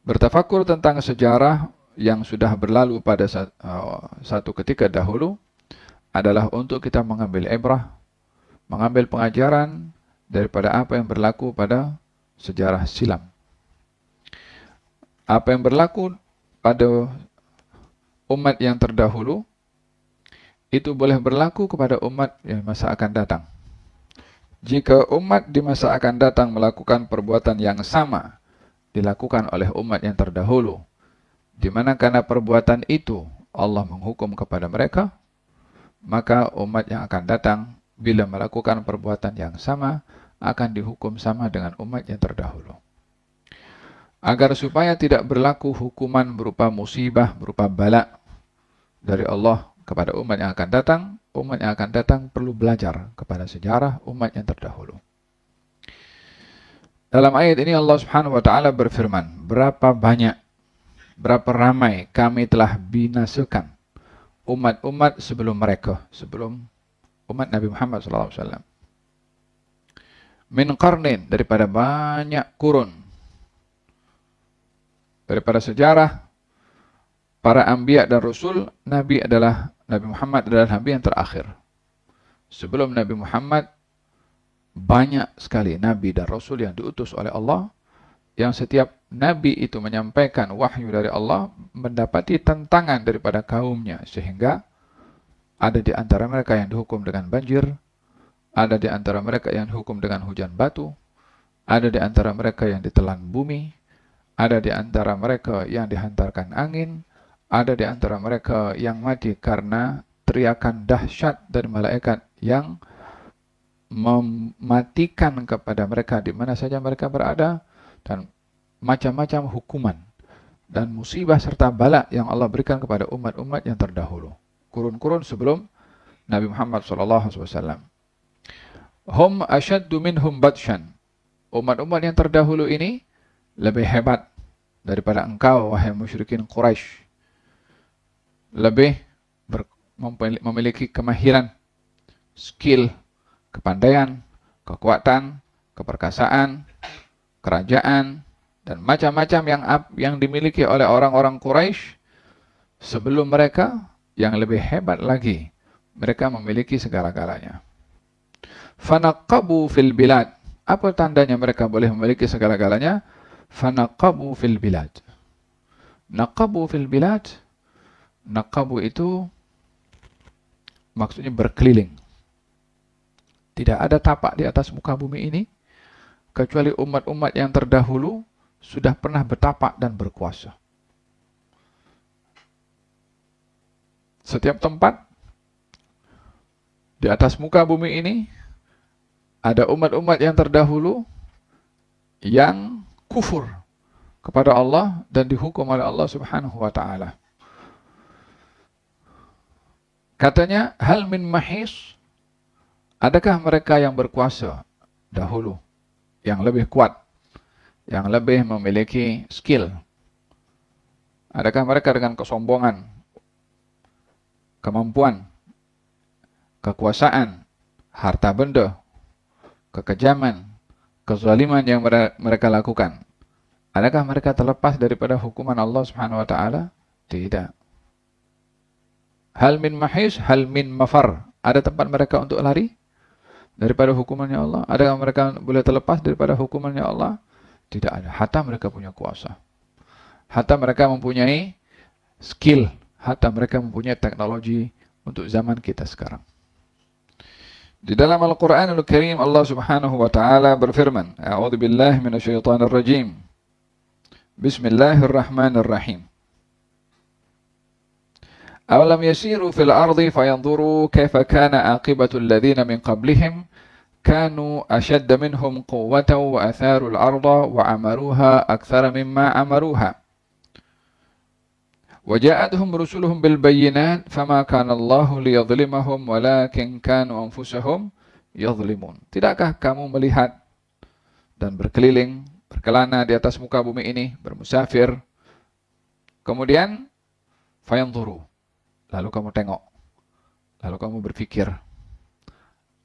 Bertafakur tentang sejarah yang sudah berlalu pada satu ketika dahulu adalah untuk kita mengambil ibrah, mengambil pengajaran daripada apa yang berlaku pada sejarah silam. Apa yang berlaku pada umat yang terdahulu itu boleh berlaku kepada umat yang masa akan datang. Jika umat di masa akan datang melakukan perbuatan yang sama dilakukan oleh umat yang terdahulu, di mana karena perbuatan itu Allah menghukum kepada mereka, maka umat yang akan datang bila melakukan perbuatan yang sama akan dihukum sama dengan umat yang terdahulu. Agar supaya tidak berlaku hukuman berupa musibah, berupa bala dari Allah kepada umat yang akan datang perlu belajar kepada sejarah umat yang terdahulu. Dalam ayat ini Allah Subhanahu wa taala berfirman, berapa ramai kami telah binasakan umat-umat sebelum mereka, sebelum umat Nabi Muhammad SAW. Min qarnin, daripada banyak kurun. Daripada sejarah para anbiya dan rasul, Nabi Muhammad adalah Nabi yang terakhir. Sebelum Nabi Muhammad, banyak sekali Nabi dan Rasul yang diutus oleh Allah, yang setiap Nabi itu menyampaikan wahyu dari Allah, mendapati tantangan daripada kaumnya, sehingga ada di antara mereka yang dihukum dengan banjir, ada di antara mereka yang dihukum dengan hujan batu, ada di antara mereka yang ditelan bumi, ada di antara mereka yang dihantarkan angin, ada di antara mereka yang mati karena teriakan dahsyat dari malaikat yang mematikan kepada mereka di mana saja mereka berada, dan macam-macam hukuman dan musibah serta bala yang Allah berikan kepada umat-umat yang terdahulu, kurun-kurun sebelum Nabi Muhammad SAW. Hum asyaddu minhum batshan. Umat-umat yang terdahulu ini lebih hebat daripada engkau, wahai musyrikin Quraisy. Lebih memiliki kemahiran, skill, kepandaian, kekuatan, keperkasaan, kerajaan, dan macam-macam yang dimiliki oleh orang-orang Quraisy. Sebelum mereka, yang lebih hebat lagi, mereka memiliki segala-galanya. Fanaqabu fil bilad. Apa tandanya mereka boleh memiliki segala-galanya? Fanaqabu fil bilad. Naqabu fil bilad. Naqabu itu maksudnya berkeliling. Tidak ada tapak di atas muka bumi ini kecuali umat-umat yang terdahulu sudah pernah bertapak dan berkuasa. Setiap tempat di atas muka bumi ini ada umat-umat yang terdahulu yang kufur kepada Allah dan dihukum oleh Allah Subhanahu wa taala. Katanya, hal min mahis, adakah mereka yang berkuasa dahulu, yang lebih kuat, yang lebih memiliki skill? Adakah mereka dengan kesombongan, kemampuan, kekuasaan, harta benda, kekejaman, kezaliman yang mereka lakukan, adakah mereka terlepas daripada hukuman Allah Subhanahu wa taala? Tidak. Hal min mahis, hal min mafar. Ada tempat mereka untuk lari daripada hukumannya Allah? Adakah mereka boleh terlepas daripada hukumannya Allah? Tidak ada. Hatta mereka punya kuasa, hatta mereka mempunyai skill, hatta mereka mempunyai teknologi untuk zaman kita sekarang. Di dalam Al-Quranul Karim Allah Subhanahu wa taala berfirman, A'udzu billahi minasyaitonir rajim. Bismillahirrahmanirrahim. أولم يسيروا في الأرض فينظروا كيف كان عاقبة الذين من قبلهم كانوا أشد منهم قوة وأثاروا الأرض وعمروها أكثر مما عمروها وجاءتهم رسلهم بالبينات فما كان الله ليظلمهم ولكن كانوا أنفسهم يظلمون. Tidakkah kamu melihat dan berkeliling, berkelana di atas muka bumi ini, bermusafir, kemudian fayanzuru, lalu kamu tengok, lalu kamu berfikir,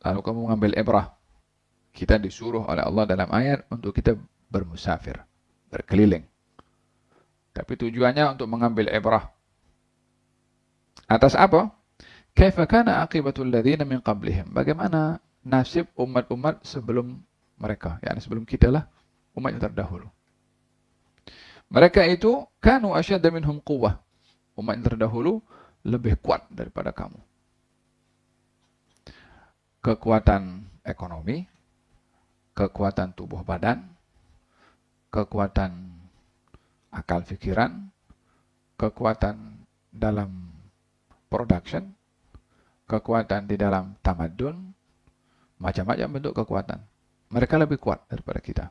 lalu kamu mengambil ibrah. Kita disuruh oleh Allah dalam ayat untuk kita bermusafir, berkeliling. Tapi tujuannya untuk mengambil ibrah. Atas apa? Kaifa kana aqibatul ladzina min qablihim? Bagaimana nasib umat-umat sebelum mereka, yakni sebelum kita lah, umat yang terdahulu. Mereka itu kanu asyadda minhum quwwah. Umat yang terdahulu lebih kuat daripada kamu. Kekuatan ekonomi, kekuatan tubuh badan, kekuatan akal fikiran, kekuatan dalam production, kekuatan di dalam tamadun, macam-macam bentuk kekuatan. Mereka lebih kuat daripada kita.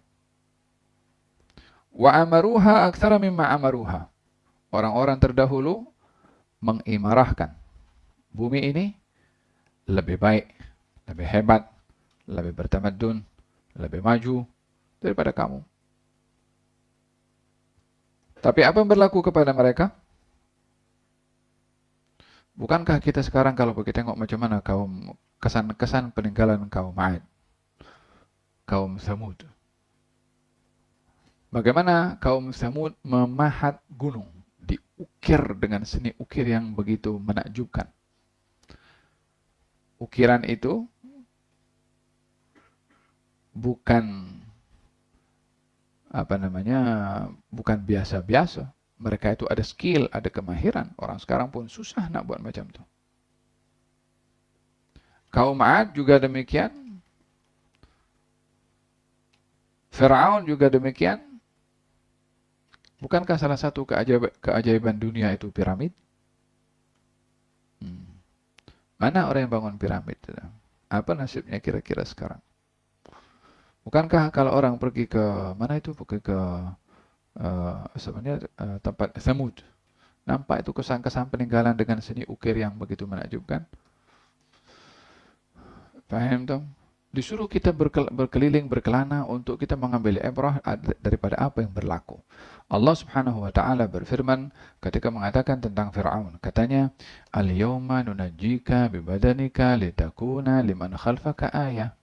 Wa amaruha aktsara mimma amaruha. Orang-orang terdahulu mengimarahkan bumi ini lebih baik, lebih hebat, lebih bertamadun, lebih maju daripada kamu. Tapi apa yang berlaku kepada mereka? Bukankah kita sekarang kalau kita tengok macam mana kaum kesan-kesan peninggalan kaum Ad, kaum Samud. Bagaimana kaum Samud memahat gunung, diukir dengan seni ukir yang begitu menakjubkan. Ukiran itu bukan bukan biasa-biasa. Mereka itu ada skill, ada kemahiran. Orang sekarang pun susah nak buat macam itu. Kaum Ad juga demikian. Firaun juga demikian. Bukankah salah satu keajaiban dunia itu piramid? Mana orang yang bangun piramid? Apa nasibnya kira-kira sekarang? Bukankah kalau orang pergi ke mana itu? Pergi ke tempat Thamud, nampak itu kesan-kesan peninggalan dengan seni ukir yang begitu menakjubkan. Paham dong? Disuruh kita berkeliling, berkelana untuk kita mengambil ibrah daripada apa yang berlaku. Allah Subhanahu wa taala berfirman ketika mengatakan tentang Firaun, katanya, "Al-yawma nunajjika bibadanika litakuna liman khalfaka ayah."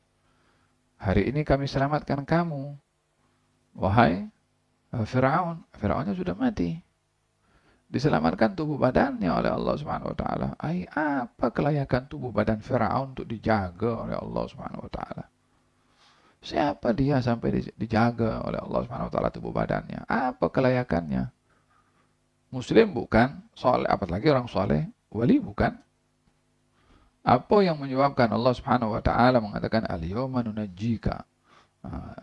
Hari ini kami selamatkan kamu, wahai Firaun. Firaunnya sudah mati. Diselamatkan tubuh badannya oleh Allah Subhanahu wa taala. Apa kelayakan tubuh badan Firaun untuk dijaga oleh Allah Subhanahu wa taala? Siapa dia sampai dijaga oleh Allah Subhanahu wa taala tubuh badannya? Apa kelayakannya? Muslim bukan, saleh, apalagi orang saleh, wali bukan. Apa yang menyebabkan Allah Subhanahu wa taala mengatakan al-yawma nunajjika?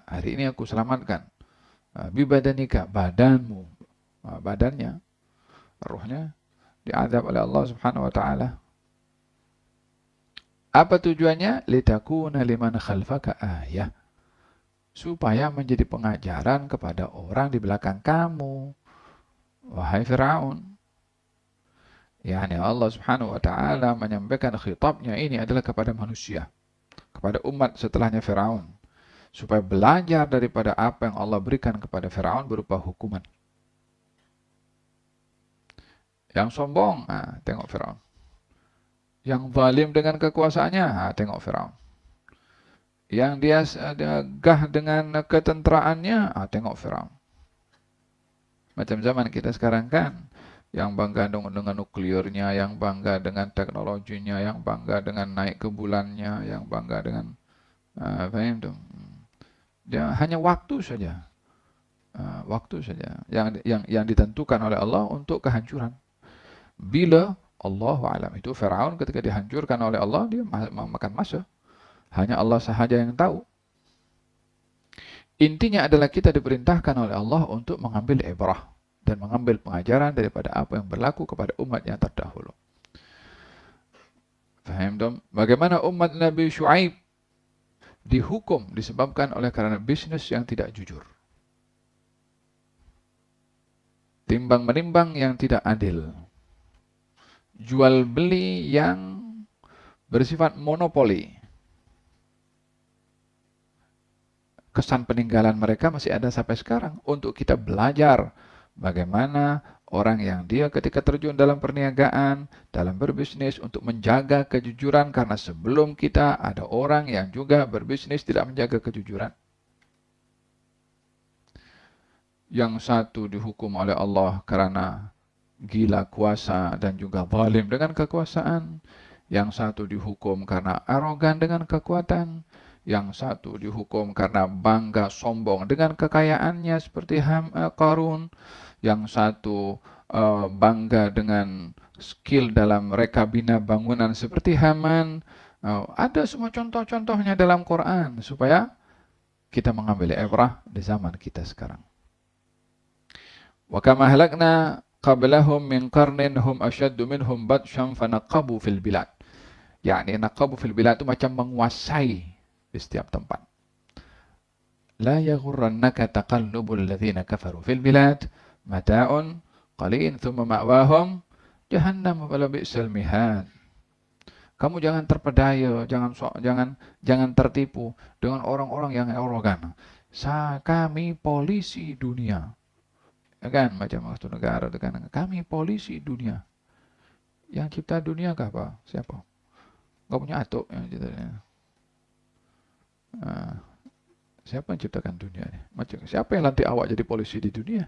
Hari ini aku selamatkan bibadanika, badanmu, badannya, ruhnya diadab oleh Allah Subhanahu wa taala. Apa tujuannya? Litakuna liman khalfaka ayah. Supaya menjadi pengajaran kepada orang di belakang kamu, wahai Firaun. Yani Allah Subhanahu wa taala menyampaikan khitabnya ini adalah kepada manusia, kepada umat setelahnya Firaun, supaya belajar daripada apa yang Allah berikan kepada Firaun berupa hukuman. Yang sombong, tengok Firaun. Yang zalim dengan kekuasaannya, tengok Firaun. Yang dia gagah dengan ketentraannya, tengok Firaun. Macam zaman kita sekarang kan, yang bangga dengan nuklirnya, yang bangga dengan teknologinya, yang bangga dengan naik ke bulannya, yang bangga dengan paham tu? Dia hanya waktu saja. Waktu saja yang ditentukan oleh Allah untuk kehancuran. Bila Allahu a'lam, itu Firaun ketika dihancurkan oleh Allah, dia makan masa. Hanya Allah sahaja yang tahu. Intinya adalah kita diperintahkan oleh Allah untuk mengambil ibrah dan mengambil pengajaran daripada apa yang berlaku kepada umat yang terdahulu. Faham dong? Bagaimana umat Nabi Syuaib dihukum disebabkan oleh karena bisnis yang tidak jujur. Timbang menimbang yang tidak adil. Jual beli yang bersifat monopoli. Kesan peninggalan mereka masih ada sampai sekarang untuk kita belajar bagaimana orang yang dia ketika terjun dalam perniagaan, dalam berbisnis untuk menjaga kejujuran, karena sebelum kita ada orang yang juga berbisnis tidak menjaga kejujuran. Yang satu dihukum oleh Allah karena gila kuasa dan juga zalim dengan kekuasaan. Yang satu dihukum karena arogan dengan kekuatan. Yang satu dihukum karena bangga sombong dengan kekayaannya seperti Qarun. Yang satu bangga dengan skill dalam reka bina bangunan seperti Haman. Ada semua contoh-contohnya dalam Quran supaya kita mengambil ibrah di zaman kita sekarang. Wa kama halakna qablahum min qarnin hum asyaddu minhum batshan fanaqabu fil bilad. Yani naqabu fil bilad itu macam menguasai di setiap tempat. La yaghurrannaka taqallubul ladzina kafaru fil bilad mata'un qalil thumma ma'wahum jahannam wa bi'sal mihad. Kamu jangan terpedaya, jangan tertipu dengan orang-orang yang arogan. Kami polisi dunia. Kan macam satu negara itu kan, kami polisi dunia. Yang cipta dunia kah apa? Siapa? Enggak punya atuk yang ciptanya. Siapa yang ciptakan dunia ini? Macam siapa yang lantik awak jadi polisi di dunia?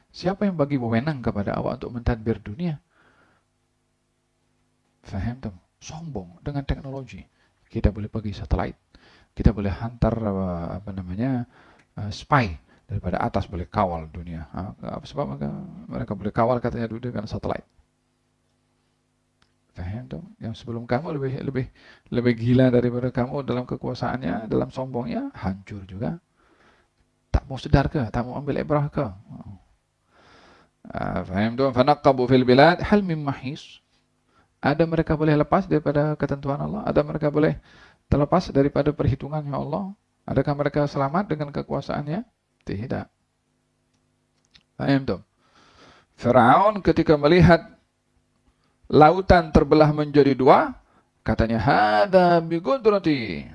Siapa yang bagi wewenang kepada awak untuk mentadbir dunia? Faham tuh? Sombong dengan teknologi. Kita boleh pergi satelit. Kita boleh hantar spy daripada atas, boleh kawal dunia. Sebab mereka boleh kawal katanya dengan satelit. Faham tuh? Yang sebelum kamu lebih gila daripada kamu dalam kekuasaannya, dalam sombongnya, hancur juga. Tak mau sedar ke? Tak mau ambil ibrah ke? Faham tuh? Fanaqabu fil bilad hal min mahis. Ada mereka boleh lepas daripada ketentuan Allah? Ada mereka boleh terlepas daripada perhitungannya Allah? Adakah mereka selamat dengan kekuasaannya? Tidak. Paham tuh? Firaun ketika melihat lautan terbelah menjadi dua, katanya, hada biqudrati.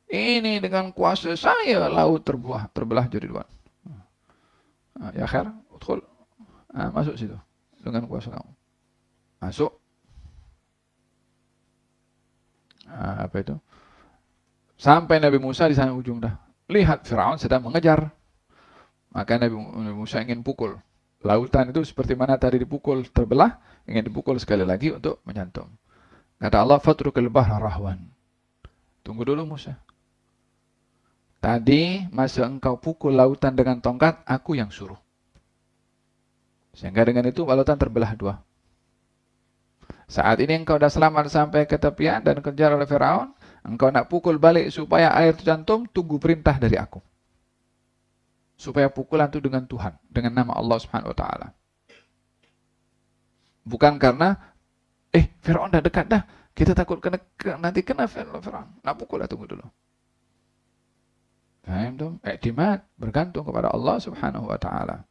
Ini dengan kuasa saya laut terbelah jadi dua. Ya khair, udkhul. Masuk situ dengan kuasa kamu. Masuk. Apa itu? Sampai Nabi Musa di sana ujung dah. Lihat Firaun sedang mengejar. Maka Nabi Musa ingin pukul. Lautan itu seperti mana tadi dipukul, terbelah, ingin dipukul sekali lagi untuk menyantum. Kata Allah, fatrukil bahra rahwan. Tunggu dulu Musa. Tadi masa engkau pukul lautan dengan tongkat, aku yang suruh. Sehingga dengan itu lautan terbelah dua. Saat ini engkau dah selamat sampai ke tepian dan kejar oleh Firaun, engkau nak pukul balik supaya air tercantum, tunggu perintah dari aku. Supaya pukulan itu dengan Tuhan, dengan nama Allah Subhanahu wa taala. Bukan karena Firaun dah dekat dah, kita takut nanti kena Firaun. Nak pukul lah, tunggu dulu. Faham tu? Iktimad bergantung kepada Allah Subhanahu wa taala.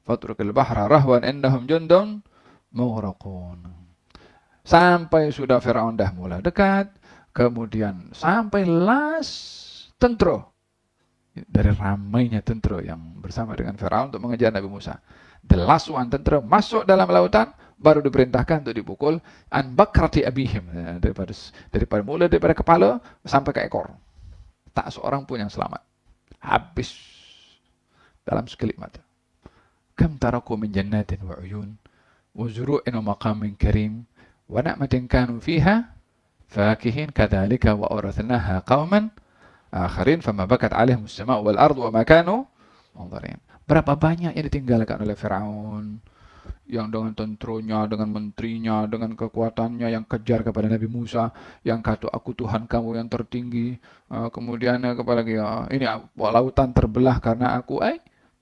Fatrukil bahra rahwan innahum jundun mughraqun. Sampai sudah Firaun dah mulai dekat, kemudian sampai tentera. Dari ramainya tentera yang bersama dengan Firaun untuk mengejar Nabi Musa. The last one tentera masuk dalam lautan, baru diperintahkan untuk dipukul an bakrati abihim, daripada kepala sampai ke ekor. Tak seorang pun yang selamat. Habis dalam sekelip mata. Kam taraku min jannatin wa uyun wa zuru'in wa maqamin karim wa na'matin kanu fiha fakihin kadzalika wa awrathnaha qauman akharin fama bakat 'alaihim as-sama' wal ardu wa ma kanu munzirin. Berapa banyak yang ditinggalkan oleh Firaun yang dengan tentronya, dengan menterinya, dengan kekuatannya yang kejar kepada Nabi Musa, yang kata aku Tuhan kamu yang tertinggi. Kemudian apalagi ini lautan terbelah karena aku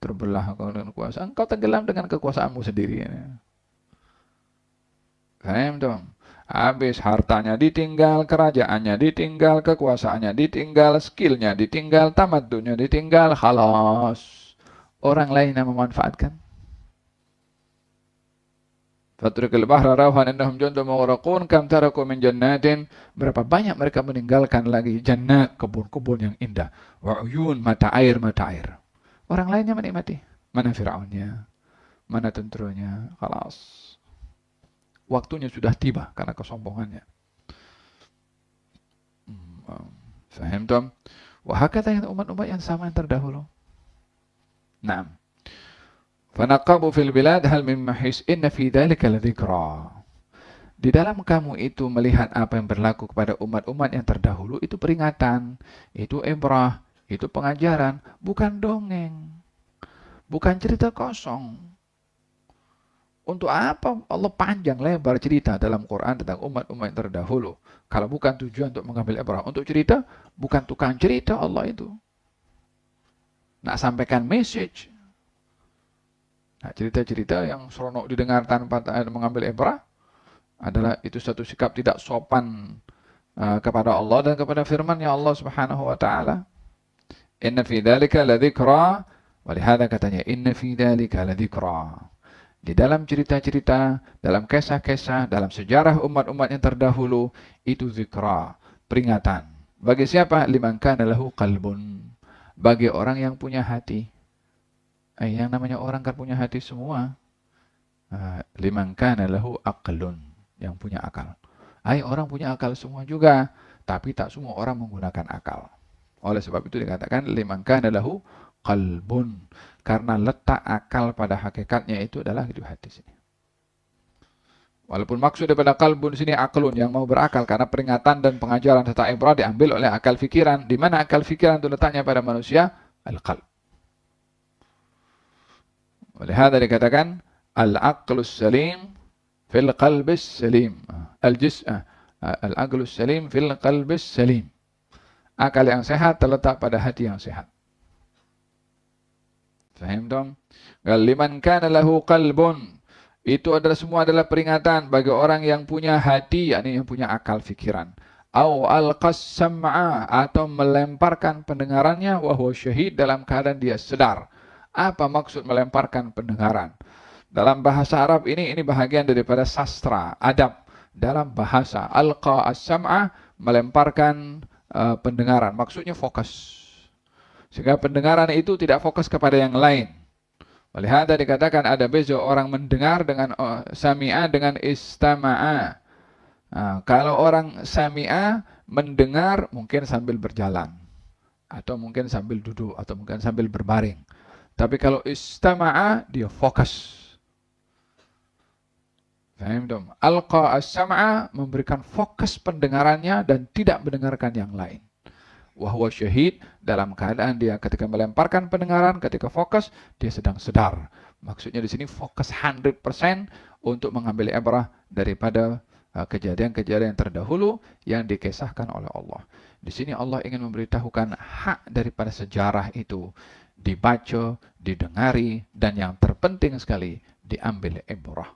terbelah dengan kuasa. Engkau tenggelam dengan kekuasaanmu sendiri. Paham dong? Habis hartanya ditinggal, kerajaannya ditinggal, kekuasaannya ditinggal, skillnya ditinggal, tamadunnya ditinggal, khalas. Orang lain yang memanfaatkan. Fatrikil bahra rawhan innahum jundun mughraqun kam taraku min jannatin. Berapa banyak mereka meninggalkan lagi jannat, kebun-kebun yang indah. Wa uyun, mata air. Orang lainnya menikmati. Mana Firaunnya? Mana tenteranya? Khalas. Waktunya sudah tiba karena kesombongannya. Faham tuh? Wah, kata umat-umat yang sama yang terdahulu. Naam. Fanaqabu fil bilad hal min mahis inna fi dzalika ladzikra. Di dalam kamu itu melihat apa yang berlaku kepada umat-umat yang terdahulu, itu peringatan, itu ibrah, itu pengajaran, bukan dongeng, bukan cerita kosong. Untuk apa Allah panjang lebar cerita dalam Quran tentang umat-umat yang terdahulu? Kalau bukan tujuan untuk mengambil ibrah, untuk cerita, bukan tukang cerita Allah itu. Nak sampaikan message. Nah, cerita-cerita yang seronok didengar tanpa mengambil ibrah adalah itu satu sikap tidak sopan kepada Allah dan kepada firman-Nya Allah Subhanahu wa taala. Inna fi dzalika ladzikra, walihada katanya inna fi dzalika ladzikra. Di dalam cerita-cerita, dalam kisah-kisah, dalam sejarah umat-umat yang terdahulu, itu zikra, peringatan. Bagi siapa? Liman kana lahu qalbun. Bagi orang yang punya hati. Yang namanya orang kan punya hati semua. Liman kana lahu aqlun. Yang punya akal. Orang punya akal semua juga. Tapi tak semua orang menggunakan akal. Oleh sebab itu dikatakan liman kana lahu qalbun. Karena letak akal pada hakikatnya itu adalah di hati sini. Walaupun maksud daripada qalbun sini aklun, yang mau berakal, karena peringatan dan pengajaran serta ibrah diambil oleh akal fikiran. Di mana akal fikiran itu letaknya pada manusia? Al-qalb. Oleh hada dikatakan al-aqlus salim fil qalbis salim. Al-aqlus salim fil qalbis salim. Akal yang sehat terletak pada hati yang sehat. Faham dong? Liman kana lahu qalbun. Itu semua adalah peringatan bagi orang yang punya hati, yakni yang punya akal fikiran. Au alqas sam'a, atau melemparkan pendengarannya wa huwa syahid, dalam keadaan dia sedar. Apa maksud melemparkan pendengaran? Dalam bahasa Arab ini bahagian daripada sastra, adab. Dalam bahasa alqa as-sam'a, melemparkan pendengaran. Maksudnya fokus. Sehingga pendengaran itu tidak fokus kepada yang lain. Oleh hada dikatakan ada beza orang mendengar dengan sami'a dengan istama'a. Kalau orang sami'a mendengar mungkin sambil berjalan. Atau mungkin sambil duduk. Atau mungkin sambil berbaring. Tapi kalau istama'a dia fokus. Faham dong? Alqa as-sam'a memberikan fokus pendengarannya dan tidak mendengarkan yang lain. Wahwa syahid, dalam keadaan dia ketika melemparkan pendengaran, ketika fokus, dia sedang sedar. Maksudnya di sini fokus 100% untuk mengambil ibrah daripada kejadian-kejadian terdahulu yang dikisahkan oleh Allah. Di sini Allah ingin memberitahukan hak daripada sejarah itu dibaca, didengari, dan yang terpenting sekali diambil ibrah.